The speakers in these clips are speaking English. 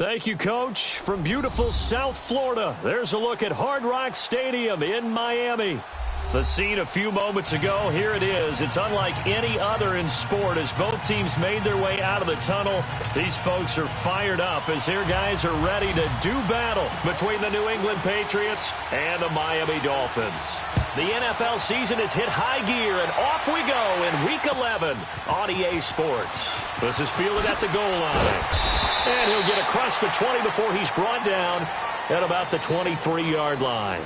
Thank you, Coach. From beautiful South Florida, there's a look at Hard Rock Stadium in Miami. The scene a few moments ago, here it is. It's unlike any other in sport as both teams made their way out of the tunnel. These folks are fired up as their guys are ready to do battle between the New England Patriots and the Miami Dolphins. The NFL season has hit high gear, and off we go in Week 11 on EA Sports. This is fielded at the goal line. And he'll get across the 20 before he's brought down at about the 23-yard line.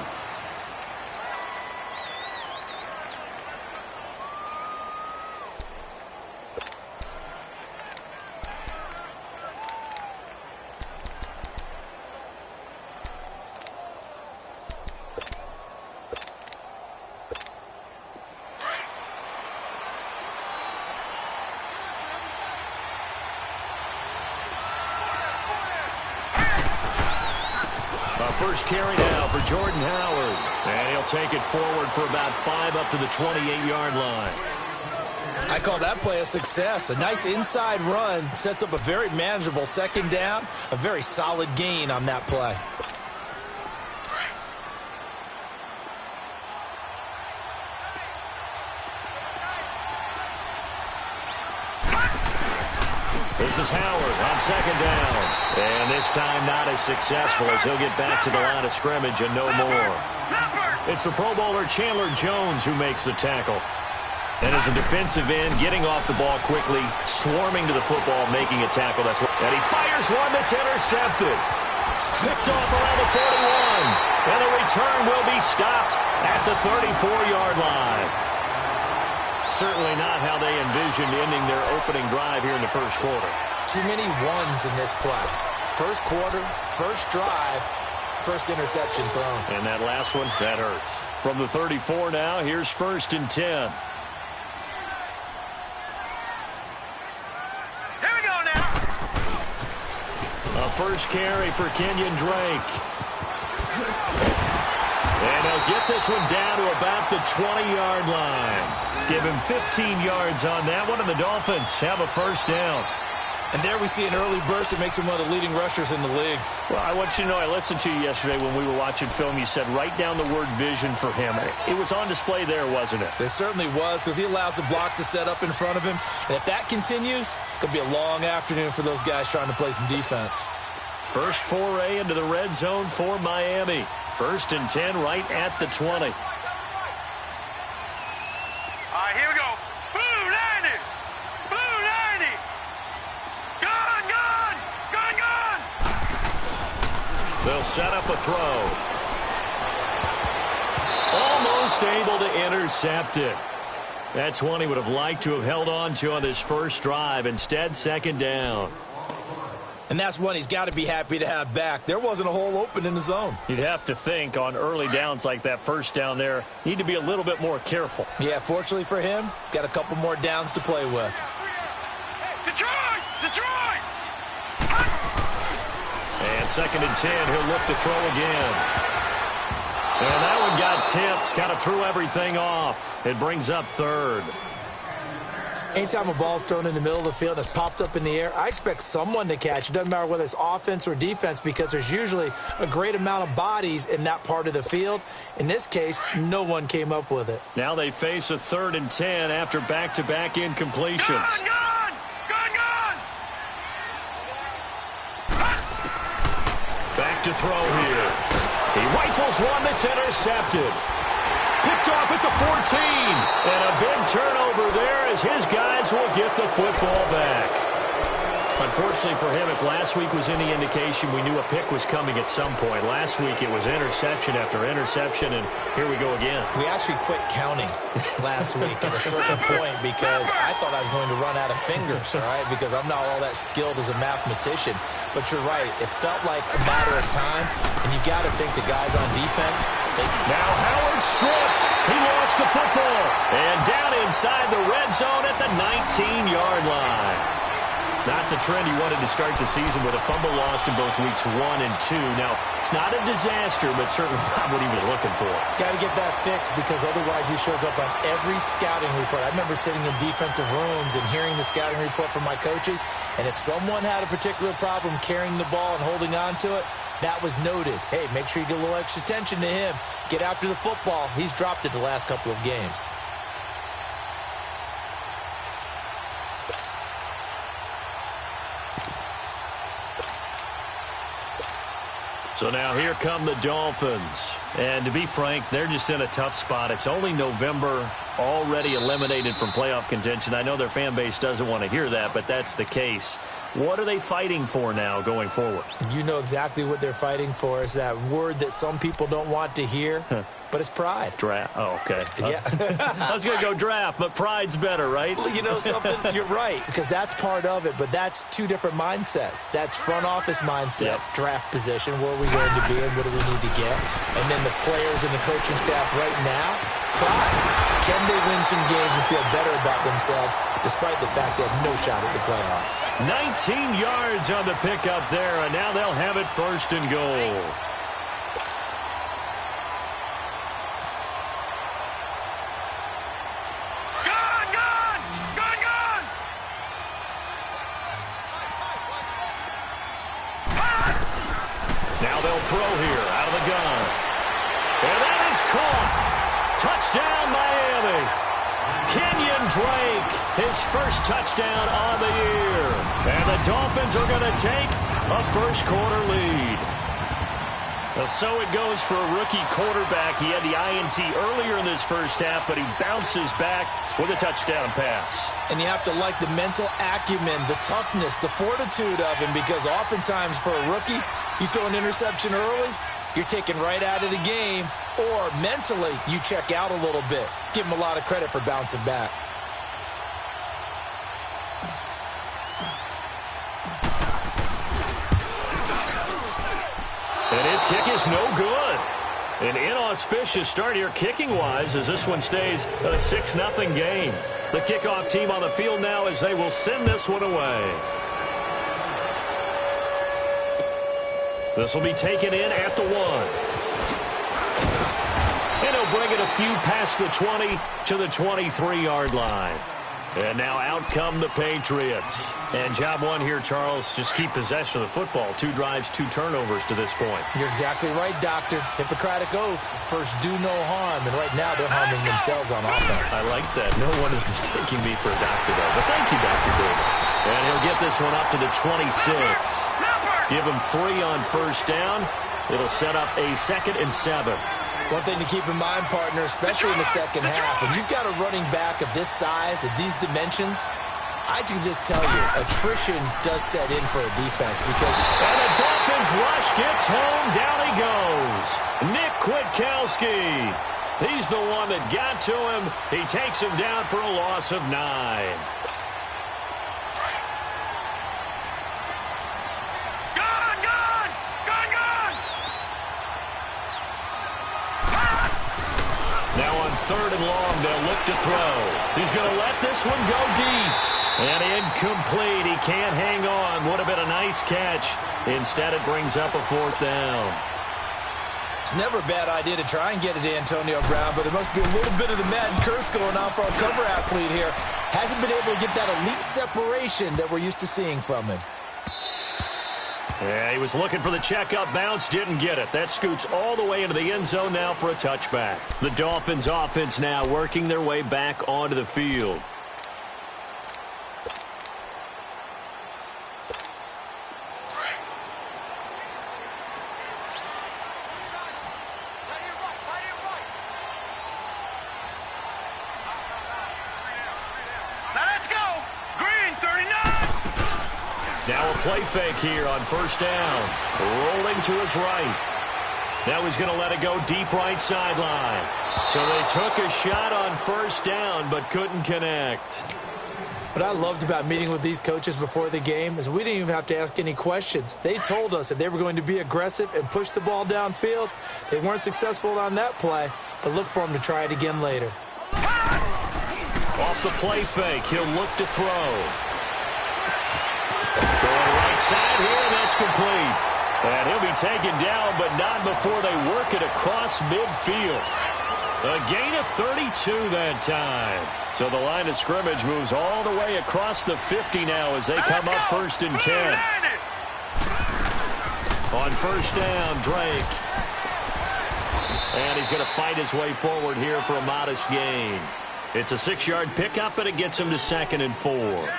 First carry now for Jordan Howard. And he'll take it forward for about 5 up to the 28-yard line. I call that play a success. A nice inside run sets up a very manageable second down. A very solid gain on that play. This is Howard on second down. And this time not as successful as he'll get back to the line of scrimmage and no more. It's the Pro Bowler Chandler Jones who makes the tackle. And as a defensive end, getting off the ball quickly, swarming to the football, making a tackle. And he fires one that's intercepted. Picked off around the 41. And the return will be stopped at the 34-yard line. Certainly not how they envisioned ending their opening drive here in the first quarter. Too many ones in this play. First quarter, first drive, first interception thrown. And that last one, that hurts. From the 34 now, here's 1st and 10. Here we go now. A first carry for Kenyon Drake. And they'll get this one down to about the 20-yard line. Give him 15 yards on that one, and the Dolphins have a first down. And there we see an early burst that makes him one of the leading rushers in the league. Well, I want you to know, I listened to you yesterday when we were watching film. You said write down the word vision for him. It was on display there, wasn't it? It certainly was, because he allows the blocks to set up in front of him. And if that continues, it'll be a long afternoon for those guys trying to play some defense. First foray into the red zone for Miami. 1st and 10 right at the 20. All right, here we go. Blue 90. Blue 90. Gun, gun. Gun, gun. They'll set up a throw. Almost able to intercept it. That's one he would have liked to have held on to on this first drive. Instead, second down. And that's one he's got to be happy to have back. There wasn't a hole open in the zone. You'd have to think on early downs like that first down there, need to be a little bit more careful. Yeah, fortunately for him, got a couple more downs to play with. Detroit! Detroit! And 2nd and 10, he'll look to throw again. And that one got tipped, kind of threw everything off. It brings up 3rd. Anytime a ball's thrown in the middle of the field and it's popped up in the air, I expect someone to catch. It doesn't matter whether it's offense or defense, because there's usually a great amount of bodies in that part of the field. In this case, no one came up with it. Now they face a 3rd and 10 after back-to-back incompletions. Gun, gun. Gun, gun. Back to throw here. He rifles one that's intercepted. Picked off at the 14. And a big turnover there as his guys will get the football back. Unfortunately for him, if last week was any indication, we knew a pick was coming at some point. Last week it was interception after interception, and here we go again. We actually quit counting last week at a certain point because I thought I was going to run out of fingers, all right, because I'm not all that skilled as a mathematician. But you're right. It felt like a matter of time, and you got to think the guys on defense. Now Howard stripped. He lost the football. And down inside the red zone at the 19-yard line. Not the trend he wanted to start the season with a fumble lost in both weeks 1 and 2. Now, it's not a disaster, but certainly not what he was looking for. Got to get that fixed because otherwise he shows up on every scouting report. I remember sitting in defensive rooms and hearing the scouting report from my coaches, and if someone had a particular problem carrying the ball and holding on to it, that was noted. Hey, make sure you get a little extra attention to him. Get after the football. He's dropped it the last couple of games. So now here come the Dolphins. And to be frank, they're just in a tough spot. It's only November, already eliminated from playoff contention. I know their fan base doesn't want to hear that, but that's the case. What are they fighting for now going forward? You know exactly what they're fighting for. Is that word that some people don't want to hear, but it's pride. Draft. Oh, okay. Yeah. I was going to go draft, but pride's better, right? Well, you know something? You're right, because that's part of it, but that's two different mindsets. That's front office mindset, draft position, where are we going to be and what do we need to get? And then the players and the coaching staff right now, pride. Can they win some games and feel better about themselves despite the fact they have no shot at the playoffs? 19 yards on the pickup there, and now they'll have it 1st and goal. Now they'll throw here out of the gun. And that is caught. Touchdown, Miami. Kenyon Drake, his first touchdown on the year. And the Dolphins are going to take a first-quarter lead. So it goes for a rookie quarterback. He had the INT earlier in this first half, but he bounces back with a touchdown pass. And you have to like the mental acumen, the toughness, the fortitude of him, because oftentimes for a rookie, you throw an interception early, you're taken right out of the game, or mentally you check out a little bit. Give him a lot of credit for bouncing back. And his kick is no good. An inauspicious start here kicking-wise as this one stays a 6-0 game. The kickoff team on the field now as they will send this one away. This will be taken in at the 1. And he'll bring it a few past the 20 to the 23-yard line. And now out come the Patriots. And job one here, Charles, just keep possession of the football. 2 drives, 2 turnovers to this point. You're exactly right, Doctor. Hippocratic oath. First, do no harm. And right now, they're harming themselves on offense. I like that. No one is mistaking me for a doctor, though. But thank you, Dr. Davis. And he'll get this one up to the 26. Give him 3 on first down. It'll set up a 2nd and 7. One thing to keep in mind, partner, especially in the second half, when you've got a running back of this size, of these dimensions, I can just tell you, attrition does set in for a defense because... And the Dolphins rush gets home. Down he goes. Nick Kwiatkowski. He's the one that got to him. He takes him down for a loss of 9. Now on 3rd and long, they'll look to throw. He's going to let this one go deep. And incomplete. He can't hang on. Would have been a nice catch. Instead, it brings up a 4th down. It's never a bad idea to try and get it to Antonio Brown, but there must be a little bit of the Madden curse going on for our cover athlete here. Hasn't been able to get that elite separation that we're used to seeing from him. Yeah, he was looking for the check-up bounce, didn't get it. That scoots all the way into the end zone now for a touchback. The Dolphins offense now working their way back onto the field. Now a play fake here on first down. Rolling to his right. Now he's going to let it go deep right sideline. So they took a shot on first down but couldn't connect. What I loved about meeting with these coaches before the game is we didn't even have to ask any questions. They told us that they were going to be aggressive and push the ball downfield. They weren't successful on that play, but look for them to try it again later. Off the play fake, he'll look to throw. That's complete. And he'll be taken down, but not before they work it across midfield. A gain of 32 that time. So the line of scrimmage moves all the way across the 50 now as they come up 1st and 10. On 1st down, Drake. And he's going to fight his way forward here for a modest gain. It's a 6-yard pickup, but it gets him to 2nd and 4.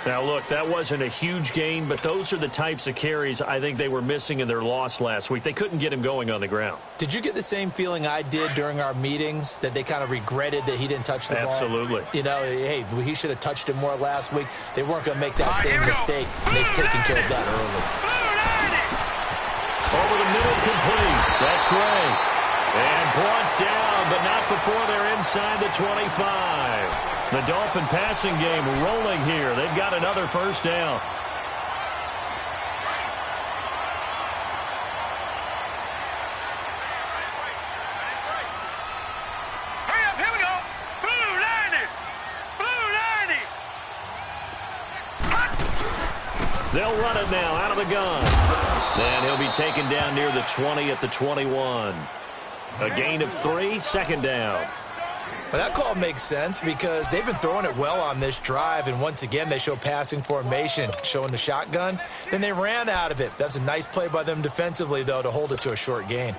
Now, look, that wasn't a huge gain, but those are the types of carries I think they were missing in their loss last week. They couldn't get him going on the ground. Did you get the same feeling I did during our meetings, that they kind of regretted that he didn't touch the ball? Absolutely. You know, hey, he should have touched it more last week. They weren't going to make that same mistake, and they've taken care of that early. Over the middle, complete. That's great. And brought down, but not before they're inside the 25. The Dolphin passing game rolling here. They've got another 1st down. Hurry up, here we go. Blue 90. Blue 90. They'll run it now out of the gun. And he'll be taken down near the 20 at the 21. A gain of 3, 2nd down. Well, that call makes sense because they've been throwing it well on this drive, and once again they show passing formation, showing the shotgun. Then they ran out of it. That's a nice play by them defensively, though, to hold it to a short gain.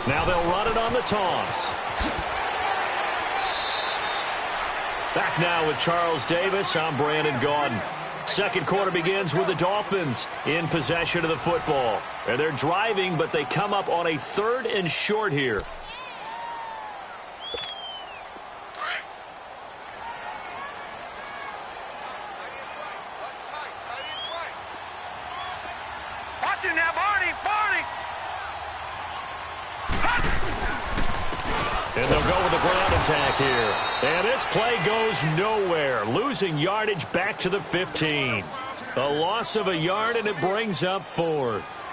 Now they'll run it on the toss. Back now with Charles Davis. I'm Brandon Gaudin. Second quarter begins with the Dolphins in possession of the football. And they're driving, but they come up on a 3rd and short here. Watch it now, Barney. And they'll go with the ground attack here. And this play goes nowhere. Losing yardage back to the 15. A loss of a yard, and it brings up 4th.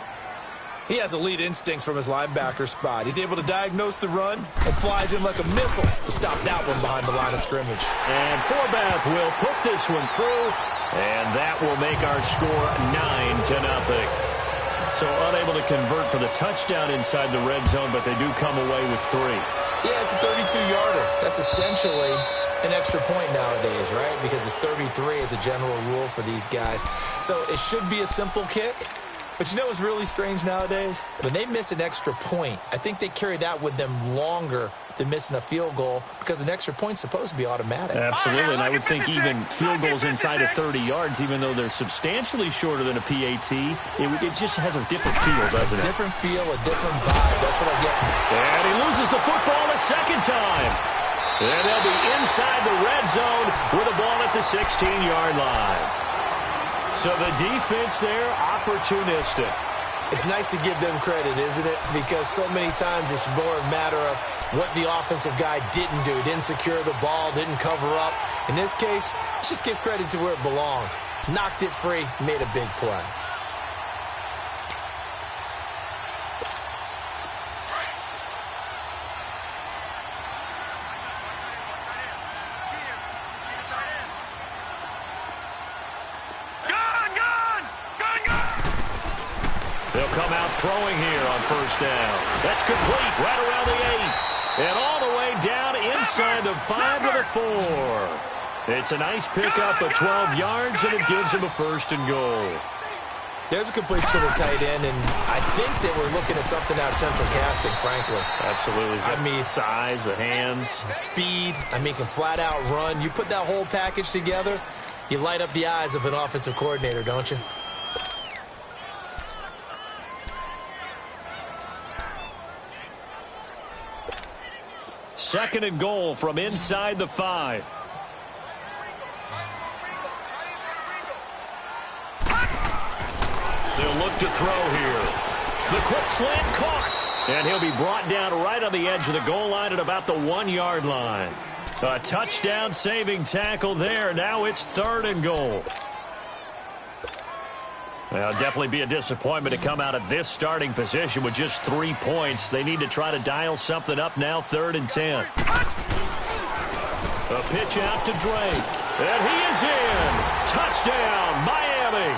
He has elite instincts from his linebacker spot. He's able to diagnose the run and flies in like a missile to stop that one behind the line of scrimmage. And Forbath will put this one through, and that will make our score 9-0. So unable to convert for the touchdown inside the red zone, but they do come away with 3. Yeah, it's a 32-yarder. That's essentially an extra point nowadays, right? Because it's 33 as a general rule for these guys. So it should be a simple kick. But you know what's really strange nowadays? When they miss an extra point, I think they carry that with them longer than missing a field goal because an extra point's supposed to be automatic. Absolutely, and I would think even field goals inside of 30 yards, even though they're substantially shorter than a PAT, it just has a different feel, doesn't it? A different feel, a different vibe. That's what I get from it. And he loses the football a 2nd time. And they'll be inside the red zone with the ball at the 16-yard line. So the defense there, opportunistic. It's nice to give them credit, isn't it? Because so many times it's more a matter of what the offensive guy didn't do. Didn't secure the ball, didn't cover up. In this case, let's just give credit to where it belongs. Knocked it free, made a big play. They'll come out throwing here on 1st down. That's complete right around the 8. And all the way down inside the 5 to the 4. It's a nice pickup of 12 yards, and it gives them a 1st and goal. There's a completion to the tight end, and I think that we're looking at something out of central casting, frankly. Absolutely. I mean, size, the hands. Speed. I mean, can flat out run. You put that whole package together, you light up the eyes of an offensive coordinator, don't you? Second and goal from inside the 5. They'll look to throw here. The quick slant caught. And he'll be brought down right on the edge of the goal line at about the 1-yard line. A touchdown saving tackle there. Now it's 3rd and goal. Well, definitely be a disappointment to come out of this starting position with just 3 points. They need to try to dial something up now, 3rd and 10. A pitch out to Drake. And he is in. Touchdown, Miami.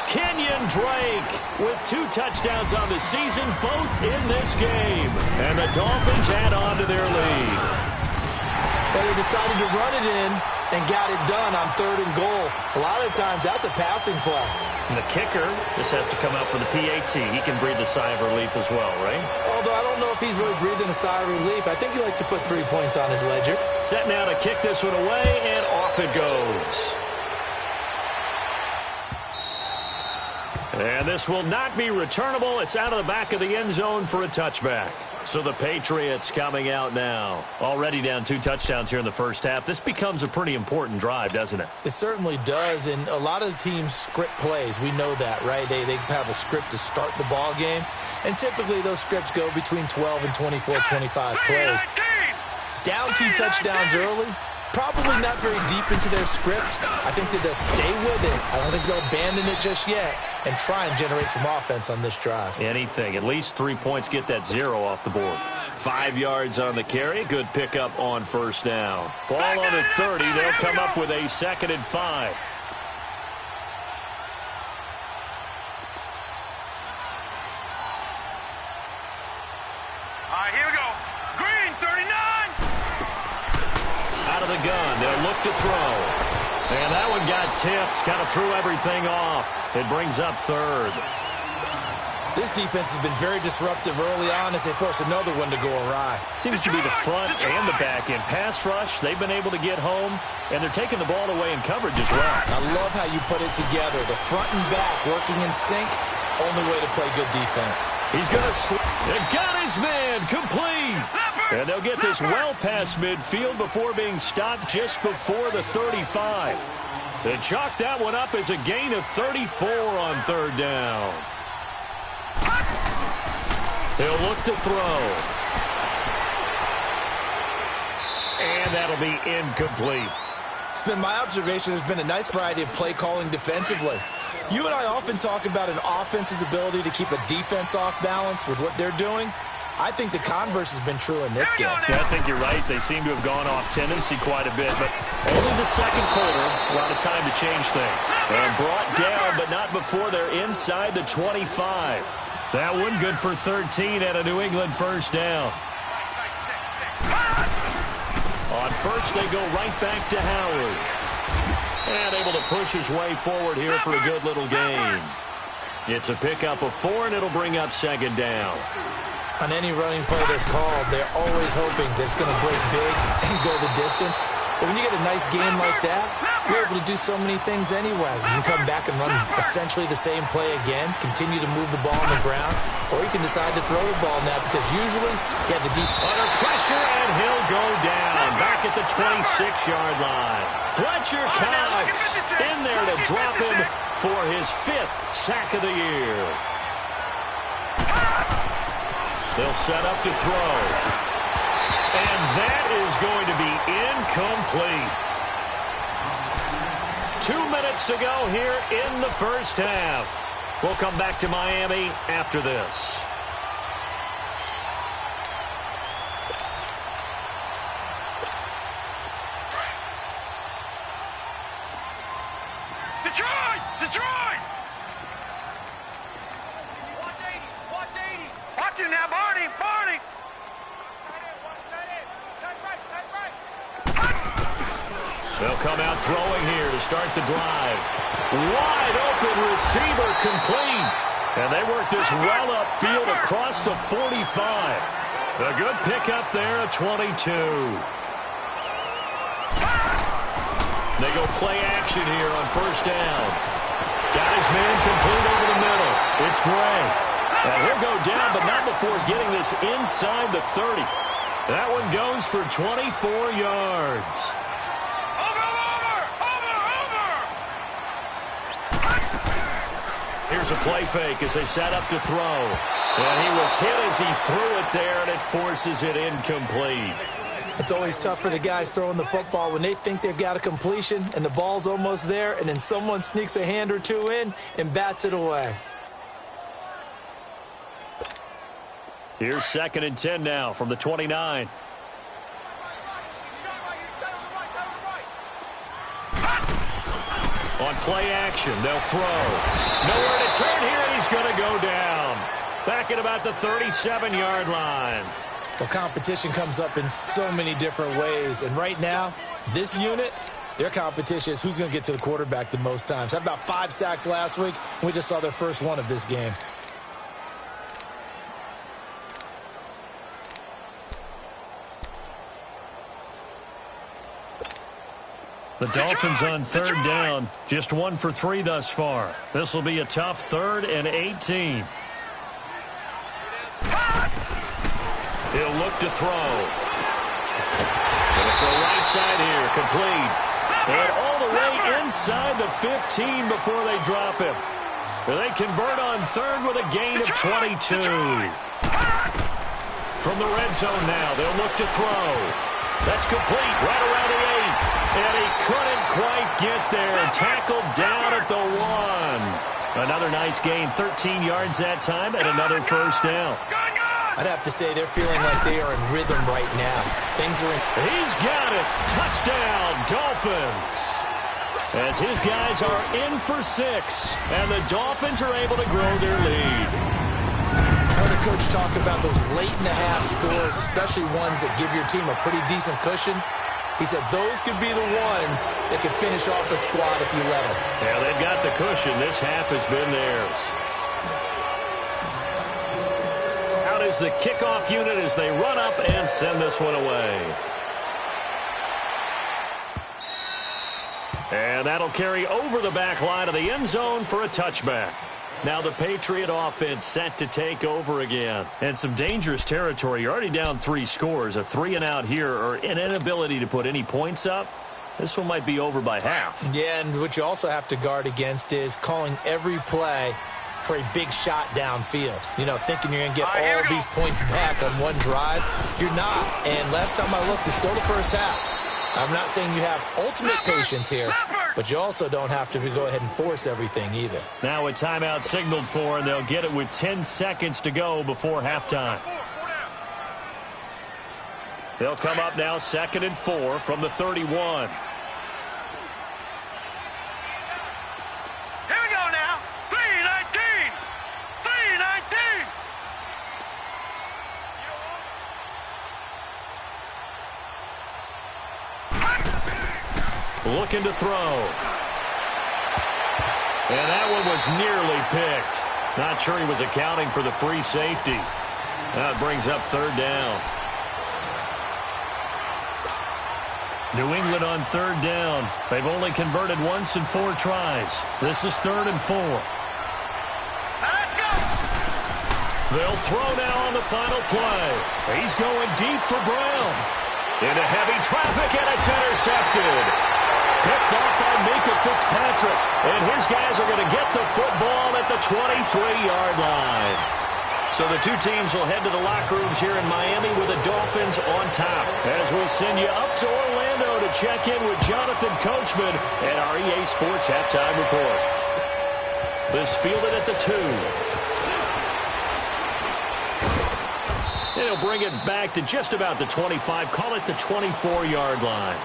Kenyon Drake with 2 touchdowns on the season, both in this game. And the Dolphins add on to their lead. But they decided to run it in and got it done on 3rd and goal. A lot of times, that's a passing play. And the kicker, this has to come out for the PAT. He can breathe a sigh of relief as well, right? Although I don't know if he's really breathing a sigh of relief. I think he likes to put 3 points on his ledger. Set now to kick this one away, and off it goes. And this will not be returnable. It's out of the back of the end zone for a touchback. So the Patriots coming out now. Already down 2 touchdowns here in the first half. This becomes a pretty important drive, doesn't it? It certainly does, and a lot of the teams script plays. We know that, right? They have a script to start the ball game, and typically those scripts go between 12 and 24, 25 plays. Down 2 touchdowns early, probably not very deep into their script. I think that they'll stay with it. I don't think they'll abandon it just yet and try and generate some offense on this drive. Anything. At least 3 points, get that 0 off the board. 5 yards on the carry. Good pickup on 1st down. Ball on the 30. They'll come up with a 2nd and 5. All right, here we go. Green, 39. Out of the gun. They'll look to throw. And that one got tipped. Kind of threw everything off. It brings up 3rd. This defense has been very disruptive early on as they force another one to go awry. Seems to be the front and the back end. Pass rush, they've been able to get home, and they're taking the ball away in coverage as well. I love how you put it together. The front and back working in sync. Only way to play good defense. He's going to slip. And got his man complete. And they'll get this well past midfield before being stopped just before the 35. They chalk that one up as a gain of 34 on 3rd down. He'll look to throw. And that'll be incomplete. It's been my observation there's been a nice variety of play calling defensively. You and I often talk about an offense's ability to keep a defense off balance with what they're doing. I think the converse has been true in this game. Yeah, I think you're right. They seem to have gone off tendency quite a bit, but only the 2nd quarter, a lot of time to change things. And brought down, but not before they're inside the 25. That one good for 13 at a New England 1st down. On 1st, they go right back to Howard. And able to push his way forward here for a good little gain. It's a pickup of 4, and it'll bring up 2nd down. On any running play that's called, they're always hoping that it's going to break big and go the distance. But when you get a nice game like that, you're able to do so many things anyway. You can come back and run essentially the same play again, continue to move the ball on the ground, or you can decide to throw the ball now because usually you have the deep. Under pressure, and he'll go down back at the 26-yard line. Fletcher Cox in there to drop him for his 5th sack of the year. They'll set up to throw. And that is going to be incomplete. 2 minutes to go here in the first half. We'll come back to Miami after this. Detroit! Detroit! Watch 80! Watch 80! Watch it now, Barney! Barney! They'll come out throwing here to start the drive. Wide open receiver complete. And they work this well upfield across the 45. A good pickup there at 22. They go play action here on 1st down. Got his man complete over the middle. It's Gray. And he'll go down, but not before getting this inside the 30. That one goes for 24 yards. Here's a play fake as they set up to throw. And he was hit as he threw it there, and it forces it incomplete. It's always tough for the guys throwing the football when they think they've got a completion and the ball's almost there, and then someone sneaks a hand or two in and bats it away. Here's 2nd and 10 now from the 29. On play action, they'll throw. Nowhere to turn here, and he's going to go down. Back at about the 37-yard line. Well, competition comes up in so many different ways. And right now, this unit, their competition is who's going to get to the quarterback the most times. Had about 5 sacks last week. We just saw their first one of this game. The Dolphins on 3rd down. Just 1 for 3 thus far. This will be a tough 3rd and 18. He'll look to throw. Gonna throw right side here. Complete. And all the way inside the 15 before they drop him. They convert on 3rd with a gain of 22. From the red zone now, they'll look to throw. That's complete right around the 8. And he couldn't quite get there. Tackled down at the 1. Another nice gain, 13 yards that time, and another first down. I'd have to say they're feeling like they are in rhythm right now. Things are in. He's got it. Touchdown, Dolphins. As his guys are in for 6, and the Dolphins are able to grow their lead. I heard a coach talk about those late-in-the-half scores, especially ones that give your team a pretty decent cushion. He said those could be the ones that could finish off a squad if you let them. Yeah, they've got the cushion. This half has been theirs. Out is the kickoff unit as they run up and send this one away. And that'll carry over the back line of the end zone for a touchback. Now the Patriot offense set to take over again. And some dangerous territory. You're already down 3 scores. A 3-and-out here or an inability to put any points up. This one might be over by half. Yeah, and what you also have to guard against is calling every play for a big shot downfield. You know, thinking you're going to get all these points back on one drive. You're not. And last time I looked, it's still the first half. I'm not saying you have ultimate patience here, but you also don't have to go ahead and force everything either. Now a timeout signaled for, and they'll get it with 10 seconds to go before halftime. They'll come up now 2nd and 4 from the 31. Here we go now. 3-19. 3-19. Looking to throw. And that one was nearly picked. Not sure he was accounting for the free safety. That brings up 3rd down. New England on 3rd down. They've only converted once in 4 tries. This is 3rd and 4. Let's go. They'll throw now on the final play. He's going deep for Brown. Into heavy traffic, and it's intercepted. Picked off by Mika Fitzpatrick. And his guys are going to get the football at the 23-yard line. So the two teams will head to the locker rooms here in Miami with the Dolphins on top. As we send you up to Orlando to check in with Jonathan Coachman and our EA Sports Halftime Report. This fielded at the 2. And he'll bring it back to just about the 25. Call it the 24-yard line.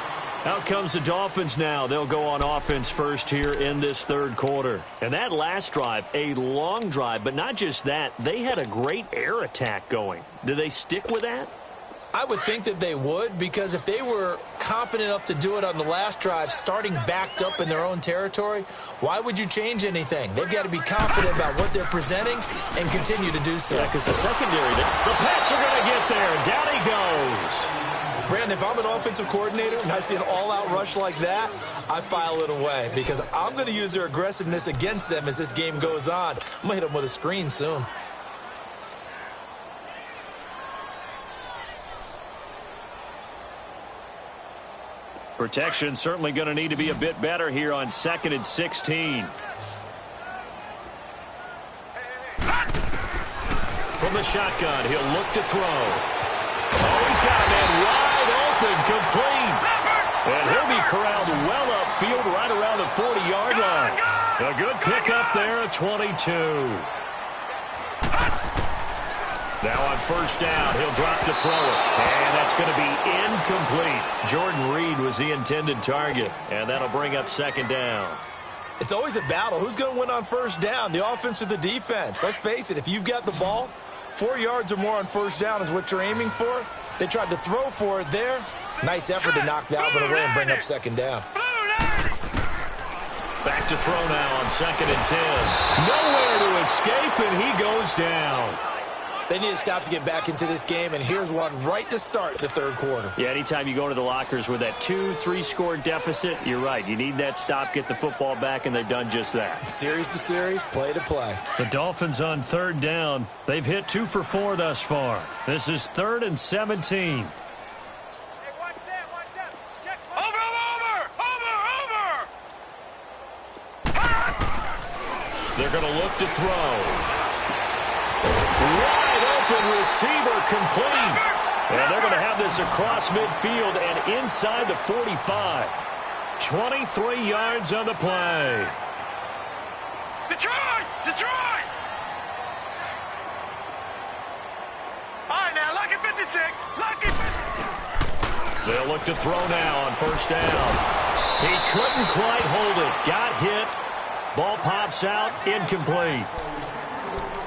Out comes the Dolphins now. They'll go on offense first here in this 3rd quarter. And that last drive, a long drive, but not just that. They had a great air attack going. Do they stick with that? I would think that they would, because if they were competent enough to do it on the last drive, starting backed up in their own territory, why would you change anything? They've got to be confident about what they're presenting and continue to do so. Yeah, because the secondary, the Pats are going to get there. Down he goes. Brandon, if I'm an offensive coordinator and I see an all-out rush like that, I file it away, because I'm going to use their aggressiveness against them as this game goes on. I'm going to hit them with a screen soon. Protection certainly going to need to be a bit better here on 2nd and 16. From the shotgun, he'll look to throw. Oh, he's got a man wide open A good pickup there at 22. Now on first down, he'll drop to throw it. And that's going to be incomplete. Jordan Reed was the intended target, and that'll bring up second down. It's always a battle. Who's going to win on first down, the offense or the defense? Let's face it, if you've got the ball, 4 yards or more on first down is what you're aiming for. They tried to throw for it there. Nice effort to knock the Albert away and bring up second down. Back to throw now on 2nd and 10. Nowhere to escape, and he goes down. They need to stop to get back into this game, and here's one right to start the third quarter. Yeah, anytime you go to the lockers with that 2-3 score deficit, you're right. You need that stop, get the football back, and they've done just that. Series to series, play to play. The Dolphins on third down. They've hit 2 for 4 thus far. This is 3rd and 17. They're going to look to throw. Wide open receiver complete. And they're going to have this across midfield and inside the 45. 23 yards on the play. Detroit! Detroit! All right, now, lucky 56. Lucky 56. They'll look to throw now on first down. He couldn't quite hold it. Got hit. Ball pops out. Incomplete.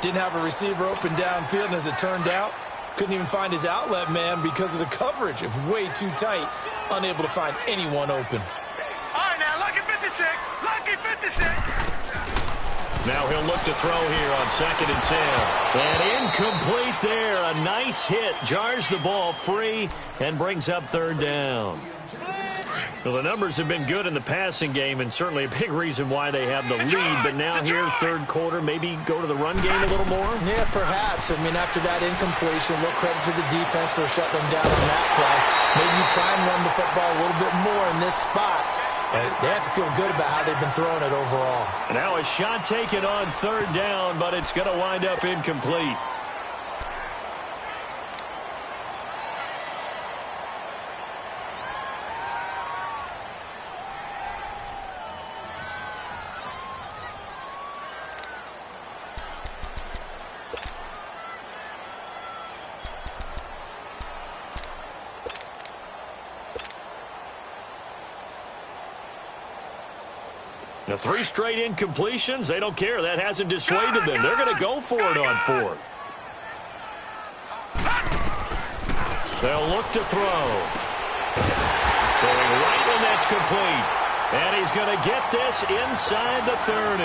Didn't have a receiver open downfield, and as it turned out, couldn't even find his outlet man because of the coverage. It was way too tight, unable to find anyone open. All right, now, lucky 56. Lucky 56. Now he'll look to throw here on 2nd and 10. And incomplete there. A nice hit. Jars the ball free and brings up third down. Well, the numbers have been good in the passing game, and certainly a big reason why they have the lead. But now here, third quarter, maybe go to the run game a little more? Yeah, perhaps. I mean, after that incompletion, a little credit to the defense for shutting them down on that play. Maybe you try and run the football a little bit more in this spot. They have to feel good about how they've been throwing it overall. And now a shot taken on third down, but it's going to wind up incomplete. Now 3 straight incompletions. They don't care. That hasn't dissuaded them. They're going to go for it on 4th. They'll look to throw. Throwing right, and that's complete. And he's going to get this inside the 30.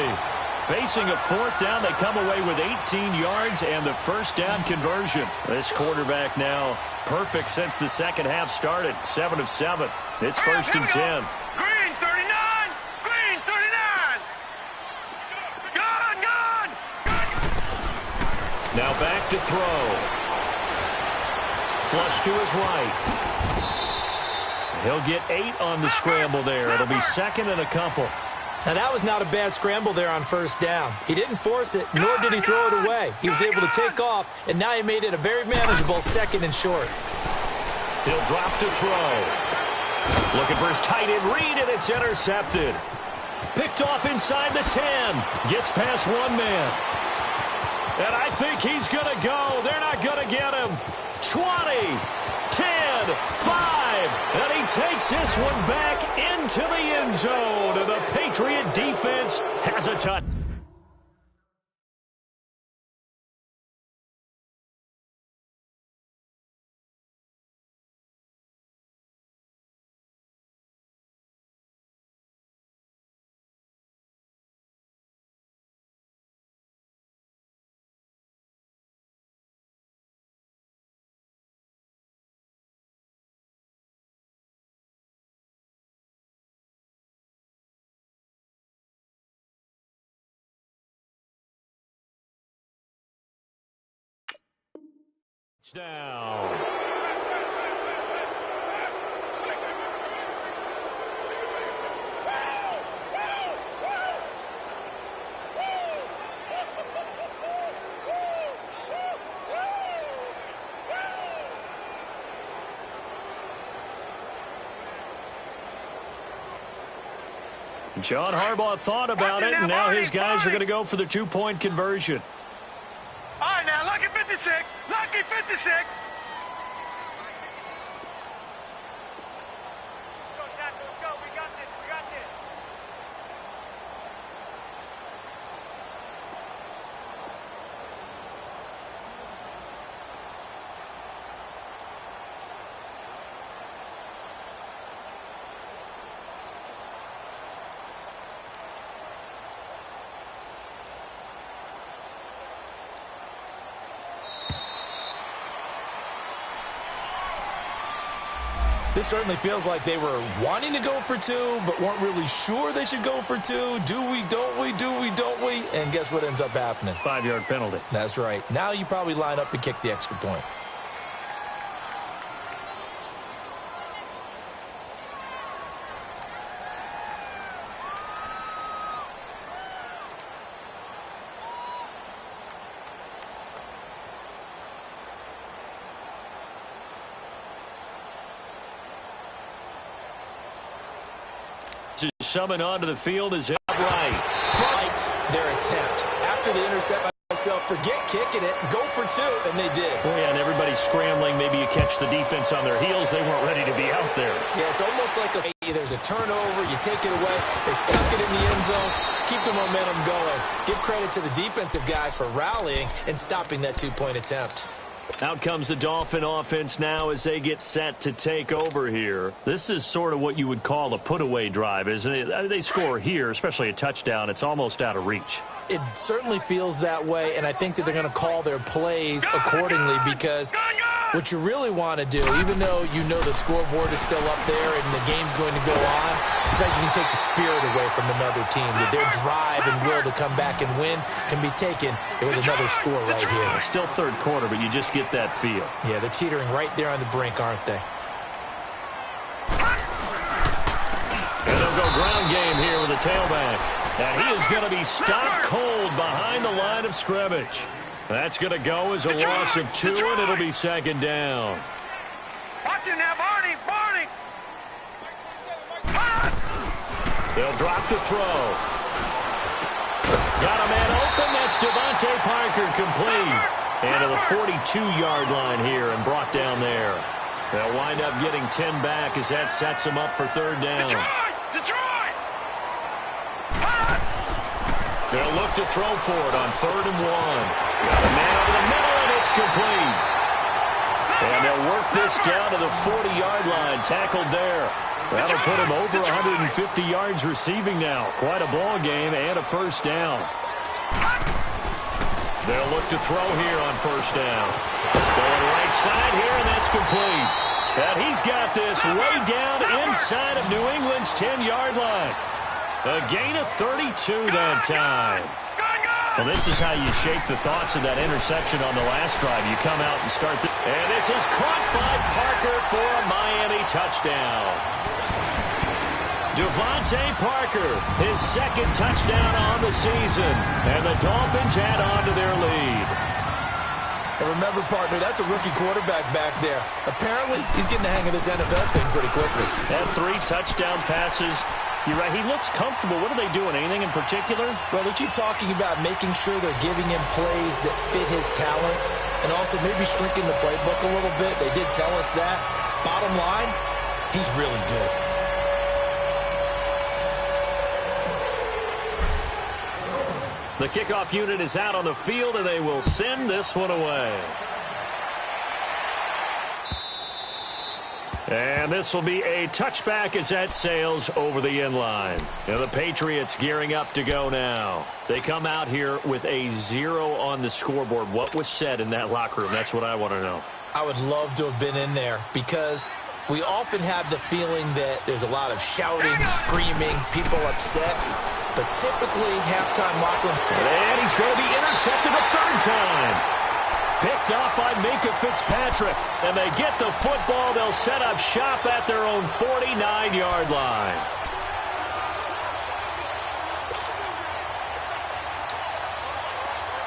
Facing a 4th down, they come away with 18 yards and the first down conversion. This quarterback now perfect since the second half started. 7 of 7. It's 1st and 10. Now back to throw. Flush to his right. He'll get 8 on the scramble there. It'll be 2nd and a couple. Now, that was not a bad scramble there on first down. He didn't force it, nor did he throw it away. He was able to take off, and now he made it a very manageable 2nd and short. He'll drop to throw. Looking for his tight end read, and it's intercepted. Picked off inside the 10. Gets past one man. And I think he's going to go. They're not going to get him. 20, 10, 5. And he takes this one back into the end zone. And the Patriot defense has a touch. Down. John Harbaugh thought about it, and now his guys are going to go for the two-point conversion. All right, now, lucky 56. Lucky 56. Let's go. We got this. We got this. This certainly feels like they were wanting to go for two, but weren't really sure they should go for two. Do we, don't we, do we, don't we? And guess what ends up happening? 5-yard penalty. That's right. Now you probably line up and kick the extra point. To summon onto the field is right. Fight their attempt. After the intercept, myself, forget kicking it, go for two, and they did. Oh, yeah, and everybody's scrambling. Maybe you catch the defense on their heels. They weren't ready to be out there. Yeah, it's almost like there's a turnover, you take it away, they stuck it in the end zone, keep the momentum going. Give credit to the defensive guys for rallying and stopping that two-point attempt. Out comes the Dolphin offense now as they get set to take over here. This is sort of what you would call a put-away drive, isn't it? They score here, especially a touchdown. It's almost out of reach. It certainly feels that way, and I think that they're going to call their plays accordingly because what you really want to do, even though you know the scoreboard is still up there and the game's going to go on, in fact, you can take the spirit away from another team. That their drive and will to come back and win can be taken with another score right here. It's still third quarter, but you just get that feel. Yeah, they're teetering right there on the brink, aren't they? And they'll go ground game here with a tailback. And he is going to be stopped cold behind the line of scrimmage. That's going to go as a loss of 2, and it'll be second down. Watch it now, Barney. Barney. They'll drop the throw. Got a man open. That's Devontae Parker complete. And to the 42-yard line here and brought down there. They'll wind up getting 10 back as that sets them up for third down. Detroit! They'll look to throw for it on 3rd and 1. Got a man over the middle, and it's complete. And they'll work this down to the 40-yard line. Tackled there. That'll put him over 150 yards receiving now. Quite a ball game and a first down. They'll look to throw here on first down. Going right side here, and that's complete. And he's got this way down inside of New England's 10-yard line. A gain of 32 that time. Well, this is how you shake the thoughts of that interception on the last drive. You come out and start and this is caught by Parker for a Miami touchdown. Devontae Parker, his second touchdown on the season. And the Dolphins add on to their lead. And remember, partner, that's a rookie quarterback back there. Apparently, he's getting the hang of this NFL thing pretty quickly. Had 3 touchdown passes. You're right. He looks comfortable. What are they doing? Anything in particular? Well, they keep talking about making sure they're giving him plays that fit his talents and also maybe shrinking the playbook a little bit. They did tell us that. Bottom line, he's really good. The kickoff unit is out on the field, and they will send this one away. And this will be a touchback as that sails over the end line. And the Patriots gearing up to go now. They come out here with a 0 on the scoreboard. What was said in that locker room? That's what I want to know. I would love to have been in there because we often have the feeling that there's a lot of shouting, screaming, people upset. But typically, halftime locker room. And he's going to be intercepted a third time. Picked off by Minkah Fitzpatrick. And they get the football. They'll set up shop at their own 49-yard line.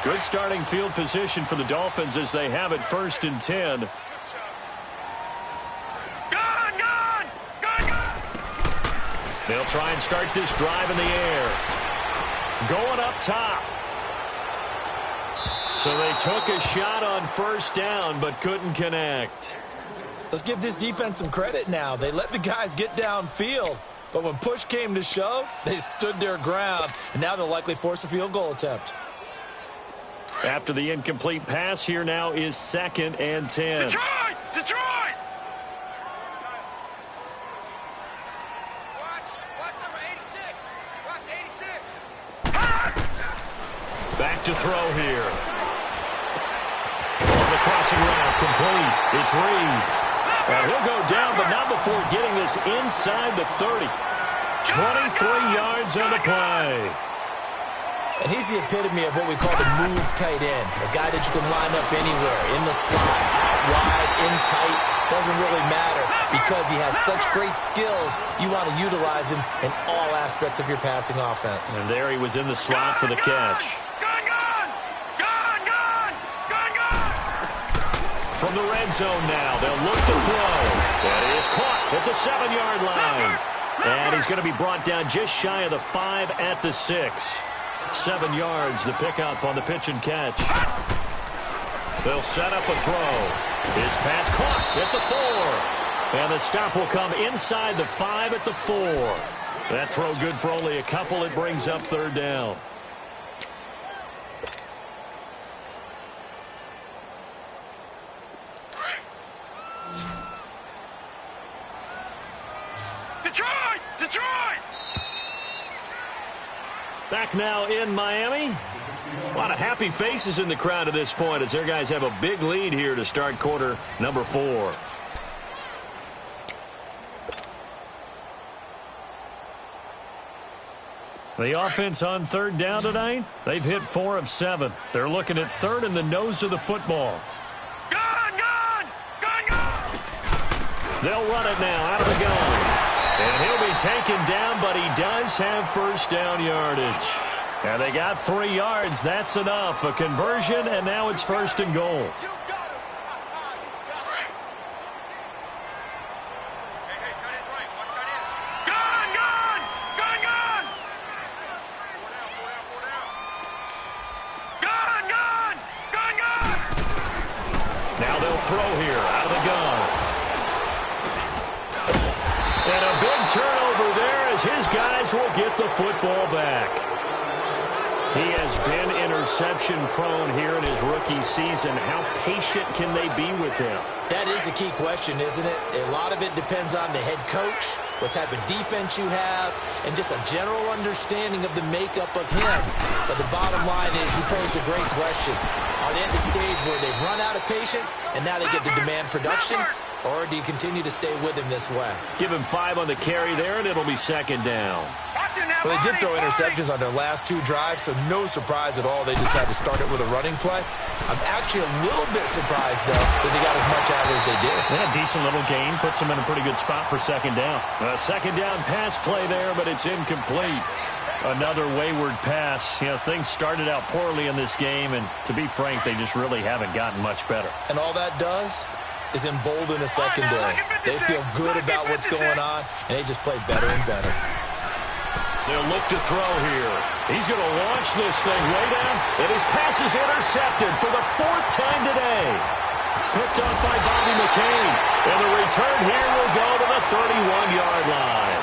Good starting field position for the Dolphins as they have it 1st and 10. They'll try and start this drive in the air. Going up top. So they took a shot on first down, but couldn't connect. Let's give this defense some credit now. They let the guys get downfield, but when push came to shove, they stood their ground, and now they'll likely force a field goal attempt. After the incomplete pass, here now is 2nd and 10. Detroit! Detroit! Watch number 86. Watch 86. Back to throw here. On the crossing route, complete. It's Reed. And he'll go down, but not before getting this inside the 30. 23 yards on the play. And he's the epitome of what we call the move tight end, a guy that you can line up anywhere, in the slot, out wide, in tight, doesn't really matter because he has such great skills. You want to utilize him in all aspects of your passing offense. And there he was in the slot for the catch. From the red zone now, they'll look to throw. That is caught at the 7-yard line. And he's going to be brought down just shy of the 5 at the 6. 7 yards, the pickup on the pitch and catch. They'll set up a throw. His pass caught at the 4. And the stop will come inside the 5 at the 4. That throw good for only a couple. It brings up 3rd down. Detroit! Detroit! Back now in Miami. A lot of happy faces in the crowd at this point as their guys have a big lead here to start quarter number 4. The offense on 3rd down tonight, they've hit 4 of 7. They're looking at 3rd in the nose of the football. Gun! Gun! Gun! Gun! They'll run it now out of the gun. And he'll be taken down, but he does have first down yardage. And they got 3 yards. That's enough. A conversion, and now it's 1st and goal. Gun! Gun! Gun! Gun! Gun! Gun! Gun! Gun! Now they'll throw here out of the gun. And a big turnover there as his guys will get the football back. He has been interception-prone here in his rookie season. How patient can they be with him? That is the key question, isn't it? A lot of it depends on the head coach, what type of defense you have, and just a general understanding of the makeup of him. But the bottom line is you posed a great question. Are they at the stage where they've run out of patience and now they get to demand production? Or do you continue to stay with him this way? Give him 5 on the carry there, and it'll be 2nd down. Well, they did throw interceptions on their last 2 drives, so no surprise at all they decided to start it with a running play. I'm actually a little bit surprised, though, that they got as much out as they did. Yeah, decent little gain. Puts them in a pretty good spot for 2nd down. A 2nd down pass play there, but it's incomplete. Another wayward pass. You know, things started out poorly in this game, and to be frank, they just really haven't gotten much better. And all that does is embolden a secondary. They feel good about what's going on, and they just play better and better. They'll look to throw here. He's going to launch this thing way down, and his pass is intercepted for the 4th time today. Picked up by Bobby McCain, and the return here will go to the 31-yard line.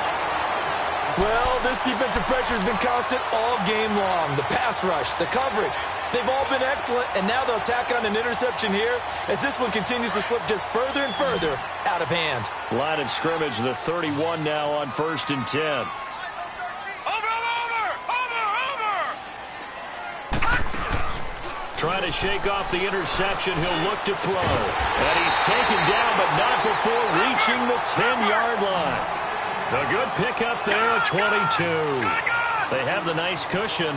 Well, this defensive pressure has been constant all game long. The pass rush, the coverage, they've all been excellent, and now they'll tack on an interception here as this one continues to slip just further and further out of hand. Line of scrimmage, the 31 now on 1st and 10. Trying to shake off the interception. He'll look to throw. And he's taken down, but not before reaching the 10-yard line. A good pickup there at 22. They have the nice cushion.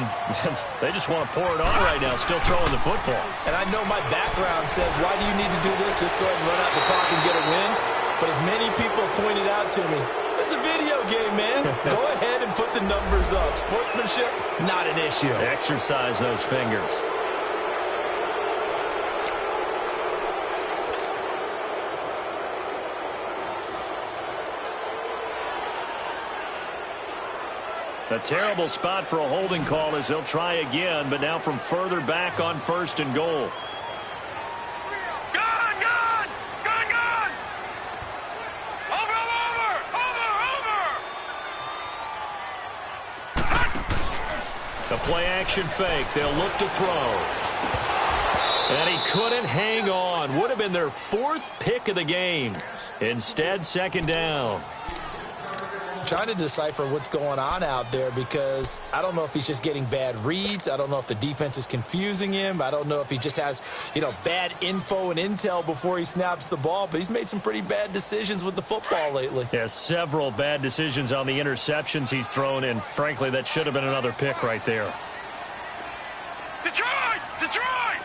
They just want to pour it on right now, still throwing the football. And I know my background says, why do you need to do this? Just go ahead and run out the clock and get a win. But as many people pointed out to me, it's a video game, man. Go ahead and put the numbers up. Sportsmanship, not an issue. Exercise those fingers. A terrible spot for a holding call as they'll try again, but now from further back on 1st and goal. A play-action fake. They'll look to throw. And he couldn't hang on. Would have been their 4th pick of the game. Instead, 2nd down. Trying to decipher what's going on out there because I don't know if he's just getting bad reads. I don't know if the defense is confusing him. I don't know if he just has, bad info and intel before he snaps the ball. But he's made some pretty bad decisions with the football lately. Yeah, several bad decisions on the interceptions he's thrown, and frankly, that should have been another pick right there. Detroit! Detroit!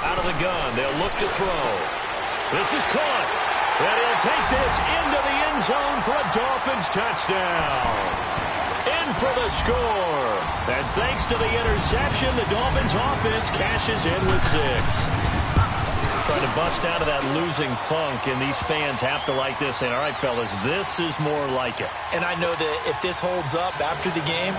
Out of the gun, they'll look to throw. This is caught. And he'll take this into the end zone for a Dolphins touchdown. In for the score. And thanks to the interception, the Dolphins offense cashes in with 6. Trying to bust out of that losing funk, and these fans have to like this. And all right, fellas, this is more like it. And I know that if this holds up after the game,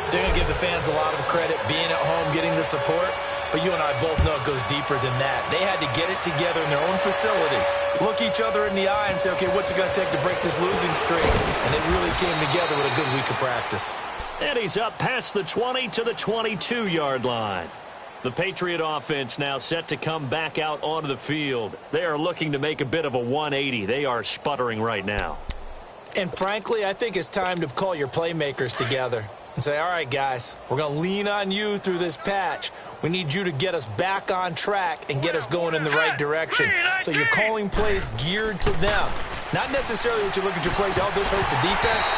they're going to give the fans a lot of credit being at home, getting the support. But you and I both know it goes deeper than that. They had to get it together in their own facility, look each other in the eye and say, okay, what's it going to take to break this losing streak? And it really came together with a good week of practice. And he's up past the 20 to the 22-yard line. The Patriot offense now set to come back out onto the field. They are looking to make a bit of a 180. They are sputtering right now. And frankly, I think it's time to call your playmakers together and say, all right, guys, we're going to lean on you through this patch. We need you to get us back on track and get us going in the right direction. So you're calling plays geared to them. Not necessarily that you look at your plays, oh, this hurts the defense.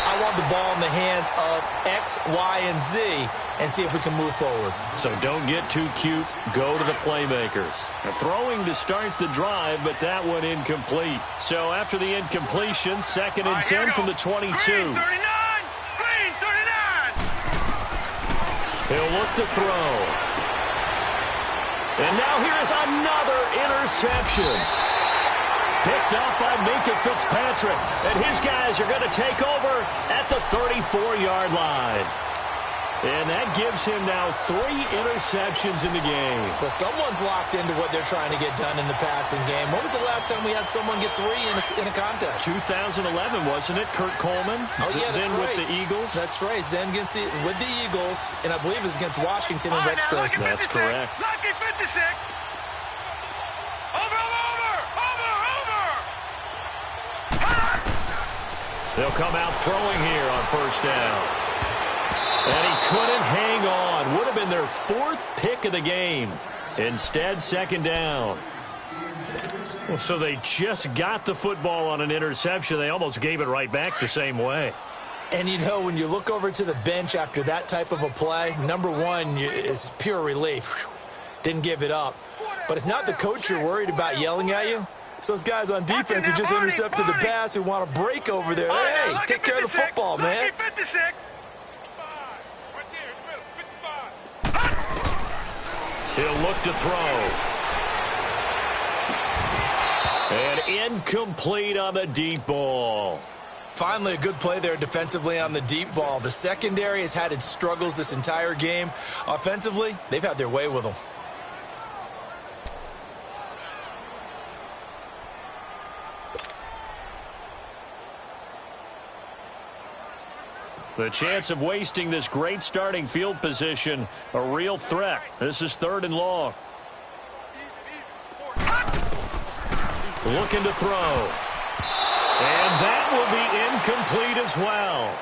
I want the ball in the hands of X, Y, and Z and see if we can move forward. So don't get too cute. Go to the playmakers. Throwing to start the drive, but that one incomplete. So after the incompletion, 2nd and 10 from the 22. Green 39! Green 39! He'll look to throw. And now here is another interception. Picked up by Minka Fitzpatrick. And his guys are going to take over at the 34-yard line. And that gives him now 3 interceptions in the game. But someone's locked into what they're trying to get done in the passing game. When was the last time we had someone get 3 in a contest? 2011, wasn't it? Kurt Coleman. Oh, yeah, that's then right. with the Eagles. That's right. Then with the Eagles, and I believe it was against Washington and Rex Grossman. That's correct. Lucky 56. Over. They'll come out throwing here on 1st down. And he couldn't hang on. Would have been their 4th pick of the game. Instead, 2nd down. Well, so they just got the football on an interception. They almost gave it right back the same way. And, when you look over to the bench after that type of a play, number one is pure relief. Didn't give it up. But it's not the coach you're worried about yelling at you. It's those guys on defense who just intercepted the pass who want to break over there. Hey, take care of the football, man. He'll look to throw. And incomplete on the deep ball. Finally, a good play there defensively on the deep ball. The secondary has had its struggles this entire game. Offensively, they've had their way with them. The chance of wasting this great starting field position, a real threat. This is 3rd and long. Looking to throw. And that will be incomplete as well.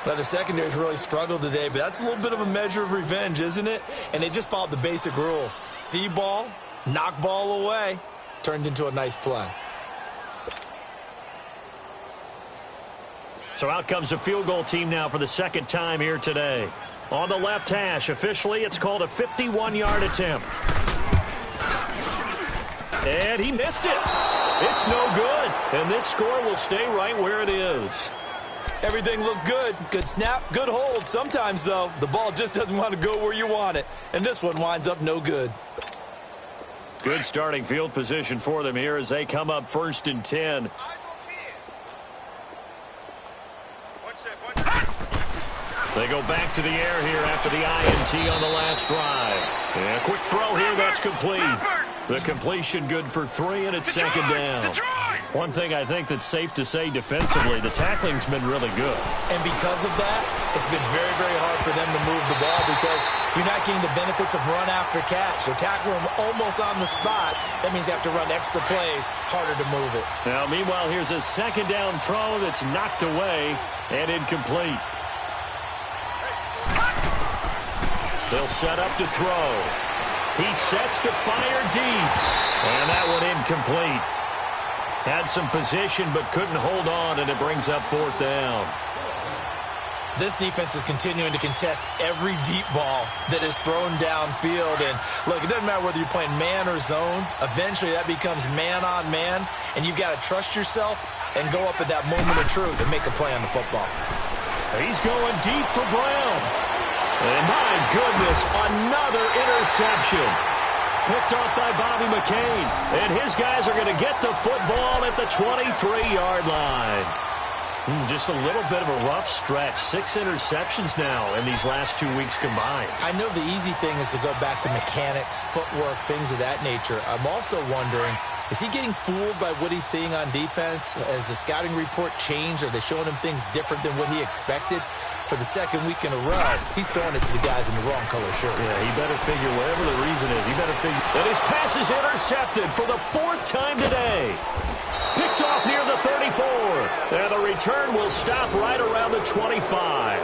Now, the secondary's really struggled today, but that's a little bit of a measure of revenge, isn't it? And they just followed the basic rules. See ball, knock ball away, turned into a nice play. So out comes a field goal team now for the 2nd time here today. On the left hash, officially, it's called a 51-yard attempt. And he missed it. It's no good. And this score will stay right where it is. Everything looked good. Good snap, good hold. Sometimes, though, the ball just doesn't want to go where you want it. And this one winds up no good. Good starting field position for them here as they come up 1st and 10. They go back to the air here after the INT on the last drive. And a quick throw here, that's complete. The completion good for 3, and it's second down. One thing I think that's safe to say defensively, the tackling's been really good. And because of that, it's been very, very hard for them to move the ball because you're not getting the benefits of run after catch. They're tackling them almost on the spot. That means you have to run extra plays, harder to move it. Now, meanwhile, here's a second down throw that's knocked away and incomplete. They'll set up to throw. He sets to fire deep. And that one incomplete. Had some position but couldn't hold on, and it brings up 4th down. This defense is continuing to contest every deep ball that is thrown downfield. And, look, it doesn't matter whether you're playing man or zone. Eventually, that becomes man-on-man, and you've got to trust yourself and go up at that moment of truth and make a play on the football. He's going deep for Brown. And my goodness, another interception. Picked off by Bobby McCain. And his guys are going to get the football at the 23-yard line. Just a little bit of a rough stretch. 6 interceptions now in these last 2 weeks combined. I know the easy thing is to go back to mechanics, footwork, things of that nature. I'm also wondering, is he getting fooled by what he's seeing on defense? Has the scouting report changed? Are they showing him things different than what he expected? For the second week in a row, he's throwing it to the guys in the wrong color shirts. Yeah, he better figure, whatever the reason is, he better figure that his pass is intercepted for the 4th time today. Picked off near the 34. And the return will stop right around the 25.